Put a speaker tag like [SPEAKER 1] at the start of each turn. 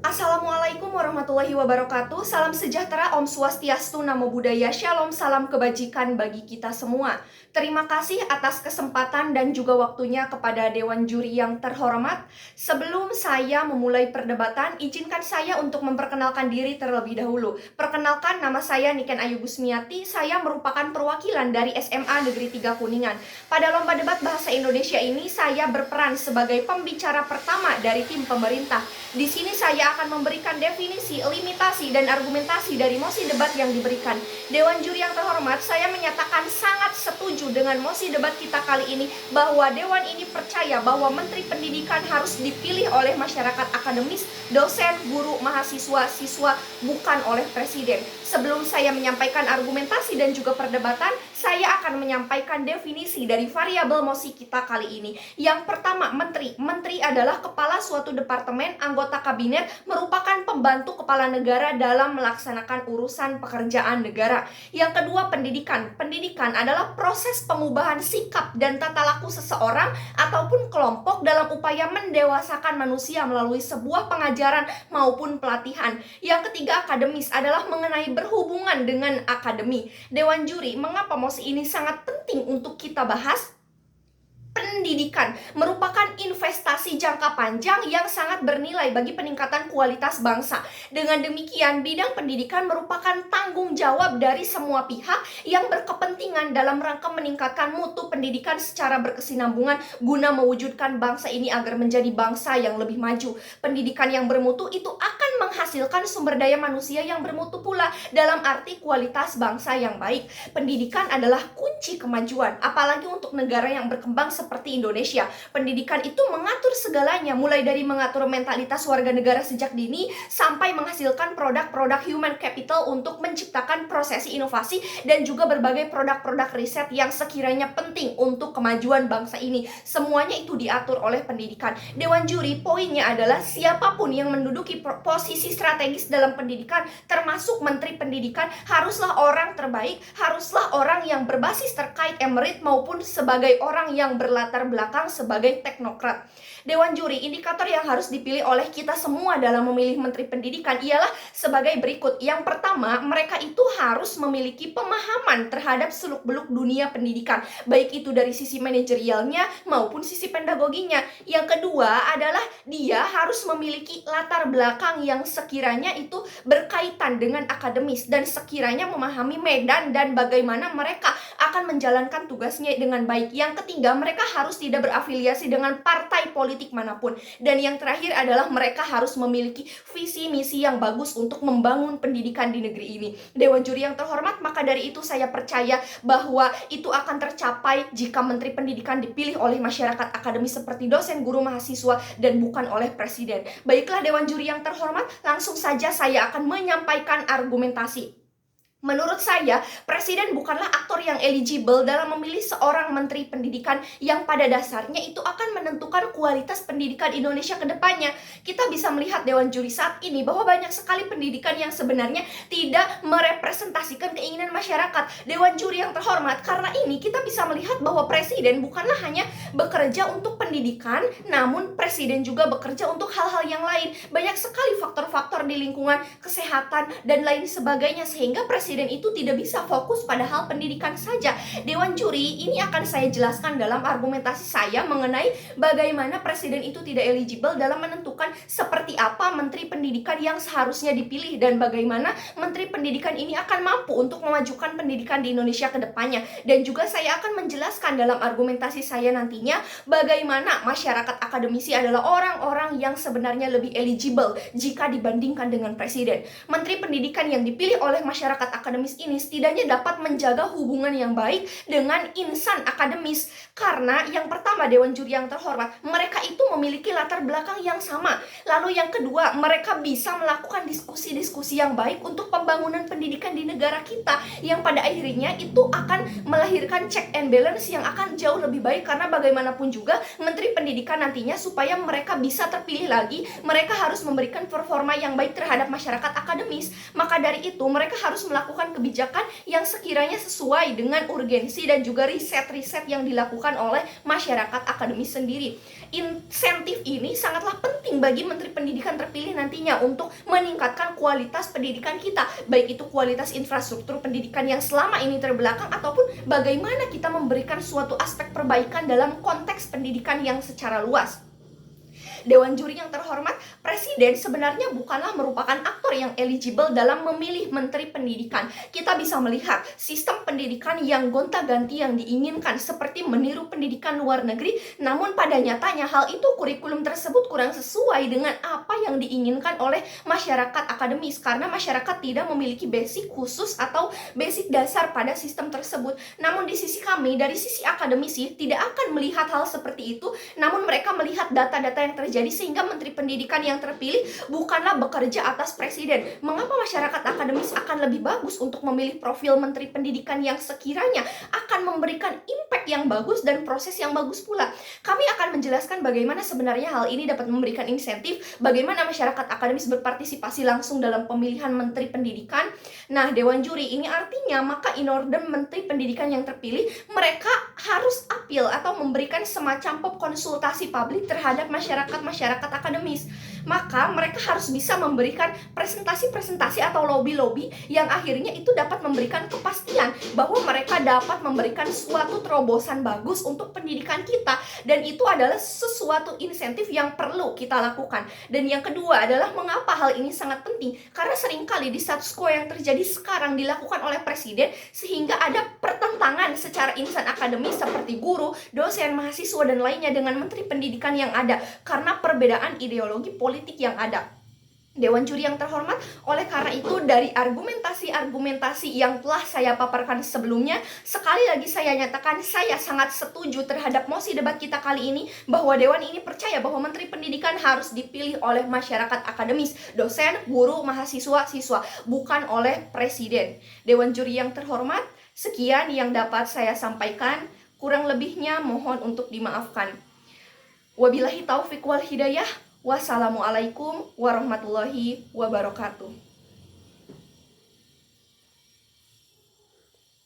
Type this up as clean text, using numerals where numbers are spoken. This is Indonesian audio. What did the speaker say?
[SPEAKER 1] Assalamualaikum warahmatullahi wabarakatuh. Salam sejahtera, Om Swastiastu, Namo Buddhaya, Shalom, salam kebajikan bagi kita semua. Terima kasih atas kesempatan dan juga waktunya kepada Dewan Juri yang terhormat. Sebelum saya memulai perdebatan, izinkan saya untuk memperkenalkan diri terlebih dahulu. Perkenalkan, nama saya Niken Ayu Gusmiati. Saya merupakan perwakilan dari SMA Negeri 3 Kuningan. Pada lomba debat bahasa Indonesia ini, saya berperan sebagai pembicara pertama dari tim pemerintah. Di sini saya akan memberikan definisi, limitasi, dan argumentasi dari mosi debat yang diberikan. Dewan Juri yang terhormat, saya menyatakan sangat setuju dengan mosi debat kita kali ini bahwa Dewan ini percaya bahwa Menteri Pendidikan harus dipilih oleh masyarakat akademis, dosen, guru, mahasiswa, siswa, bukan oleh Presiden. Sebelum saya menyampaikan argumentasi dan juga perdebatan, saya akan menyampaikan definisi dari variabel mosi kita kali ini. Yang pertama, menteri. Menteri adalah kepala suatu departemen, anggota kabinet, merupakan pembantu kepala negara dalam melaksanakan urusan pekerjaan negara. Yang kedua, pendidikan. Pendidikan adalah proses pengubahan sikap dan tata laku seseorang ataupun kelompok dalam upaya mendewasakan manusia melalui sebuah pengajaran maupun pelatihan. Yang ketiga, akademis adalah mengenai berhubungan dengan akademi. Dewan Juri, mengapa mosi ini sangat penting untuk kita bahas? Pendidikan merupakan investasi jangka panjang yang sangat bernilai bagi peningkatan kualitas bangsa. Dengan demikian, bidang pendidikan merupakan tanggung jawab dari semua pihak yang berkepentingan dalam rangka meningkatkan mutu pendidikan secara berkesinambungan guna mewujudkan bangsa ini agar menjadi bangsa yang lebih maju. Pendidikan yang bermutu itu akan menghasilkan sumber daya manusia yang bermutu pula, dalam arti kualitas bangsa yang baik. Pendidikan adalah kunci kemajuan, apalagi untuk negara yang berkembang seperti Indonesia. Pendidikan itu mengatur segalanya, mulai dari mengatur mentalitas warga negara sejak dini sampai menghasilkan produk-produk human capital untuk menciptakan prosesi inovasi dan juga berbagai produk-produk riset yang sekiranya penting untuk kemajuan bangsa ini. Semuanya itu diatur oleh pendidikan. Dewan Juri, poinnya adalah siapapun yang menduduki posisi strategis dalam pendidikan, termasuk Menteri Pendidikan, haruslah orang terbaik, haruslah orang yang berbasis terkait emerit maupun sebagai orang yang berlatar belakang sebagai teknokrat. Dewan Juri, indikator yang harus dipilih oleh kita semua dalam memilih Menteri Pendidikan ialah sebagai berikut. Yang pertama, mereka itu harus memiliki pemahaman terhadap seluk-beluk dunia pendidikan, baik itu dari sisi manajerialnya maupun sisi pedagoginya. Yang kedua adalah dia harus memiliki latar belakang yang sekiranya itu berkaitan dengan akademis dan sekiranya memahami medan dan bagaimana mereka akan menjalankan tugasnya dengan baik. Yang ketiga, mereka harus tidak berafiliasi dengan partai politik manapun. Dan yang terakhir adalah mereka harus memiliki visi misi yang bagus untuk membangun pendidikan di negeri ini. Dewan Juri yang terhormat, maka dari itu saya percaya bahwa itu akan tercapai jika Menteri Pendidikan dipilih oleh masyarakat akademis seperti dosen, guru, mahasiswa, dan bukan oleh Presiden. Baiklah Dewan Juri yang terhormat, langsung saja saya akan menyampaikan argumentasi. Menurut saya, Presiden bukanlah aktor yang eligible dalam memilih seorang Menteri Pendidikan yang pada dasarnya itu akan menentukan kualitas pendidikan Indonesia ke depannya. Kita bisa melihat Dewan Juri saat ini bahwa banyak sekali pendidikan yang sebenarnya tidak merepresentasikan keinginan masyarakat. Dewan Juri yang terhormat, karena ini kita bisa melihat bahwa Presiden bukanlah hanya bekerja untuk pendidikan, namun Presiden juga bekerja untuk hal-hal yang lain. Banyak sekali faktor-faktor di lingkungan kesehatan dan lain sebagainya, sehingga Presiden itu tidak bisa fokus pada hal pendidikan saja. Dewan Juri, ini akan saya jelaskan dalam argumentasi saya mengenai bagaimana Presiden itu tidak eligible dalam menentukan seperti apa Menteri Pendidikan yang seharusnya dipilih dan bagaimana Menteri Pendidikan ini akan mampu untuk memajukan pendidikan di Indonesia ke depannya. Dan juga saya akan menjelaskan dalam argumentasi saya nantinya bagaimana masyarakat akademisi adalah orang-orang yang sebenarnya lebih eligible jika dibandingkan dengan Presiden. Menteri Pendidikan yang dipilih oleh masyarakat akademis ini setidaknya dapat menjaga hubungan yang baik dengan insan akademis. Karena yang pertama, Dewan Juri yang terhormat, mereka itu memiliki latar belakang yang sama. Lalu yang kedua, mereka bisa melakukan diskusi-diskusi yang baik untuk pembangunan pendidikan di negara kita, yang pada akhirnya itu akan melahirkan check and balance yang akan jauh lebih baik. Karena bagaimanapun juga Menteri Pendidikan nantinya supaya mereka bisa terpilih lagi, mereka harus memberikan performa yang baik baik terhadap masyarakat akademis. Maka dari itu mereka harus melakukan kebijakan yang sekiranya sesuai dengan urgensi dan juga riset-riset yang dilakukan oleh masyarakat akademis sendiri. Insentif ini sangatlah penting bagi Menteri Pendidikan terpilih nantinya untuk meningkatkan kualitas pendidikan kita, baik itu kualitas infrastruktur pendidikan yang selama ini terbelakang ataupun bagaimana kita memberikan suatu aspek perbaikan dalam konteks pendidikan yang secara luas. Dewan Juri yang terhormat, Presiden sebenarnya bukanlah merupakan aktor yang eligible dalam memilih Menteri Pendidikan. Kita bisa melihat sistem pendidikan yang gonta-ganti yang diinginkan seperti meniru pendidikan luar negeri, namun pada nyatanya hal itu kurikulum tersebut kurang sesuai dengan apa yang diinginkan oleh masyarakat akademis karena masyarakat tidak memiliki basic khusus atau basic dasar pada sistem tersebut. Namun di sisi kami, dari sisi akademisi, tidak akan melihat hal seperti itu, namun mereka melihat data-data yang terjadi sehingga Menteri Pendidikan yang terpilih bukanlah bekerja atas Presiden. Mengapa masyarakat akademis akan lebih bagus untuk memilih profil Menteri Pendidikan yang sekiranya akan memberikan impact yang bagus dan proses yang bagus pula? Kami akan menjelaskan bagaimana sebenarnya hal ini dapat memberikan insentif, bagaimana masyarakat akademis berpartisipasi langsung dalam pemilihan Menteri Pendidikan. Nah, Dewan Juri ini artinya maka in order Menteri Pendidikan yang terpilih, mereka harus appeal atau memberikan semacam konsultasi publik terhadap masyarakat akademis. Maka mereka harus bisa memberikan presentasi-presentasi atau lobby-lobby yang akhirnya itu dapat memberikan kepastian bahwa mereka dapat memberikan suatu terobosan bagus untuk pendidikan kita, dan itu adalah sesuatu insentif yang perlu kita lakukan. Dan yang kedua adalah mengapa hal ini sangat penting, karena seringkali di status quo yang terjadi sekarang dilakukan oleh Presiden sehingga ada pertentangan secara insan akademis seperti guru, dosen, mahasiswa dan lainnya dengan Menteri Pendidikan yang ada karena perbedaan ideologi politik yang ada. Dewan Juri yang terhormat, oleh karena itu dari argumentasi yang telah saya paparkan sebelumnya, sekali lagi saya nyatakan saya sangat setuju terhadap mosi debat kita kali ini, bahwa Dewan ini percaya bahwa Menteri Pendidikan harus dipilih oleh masyarakat akademis, dosen, guru, mahasiswa, siswa, bukan oleh Presiden. Dewan Juri yang terhormat, sekian yang dapat saya sampaikan, kurang lebihnya mohon untuk dimaafkan. Wabillahi taufik wal hidayah. Wassalamualaikum warahmatullahi wabarakatuh.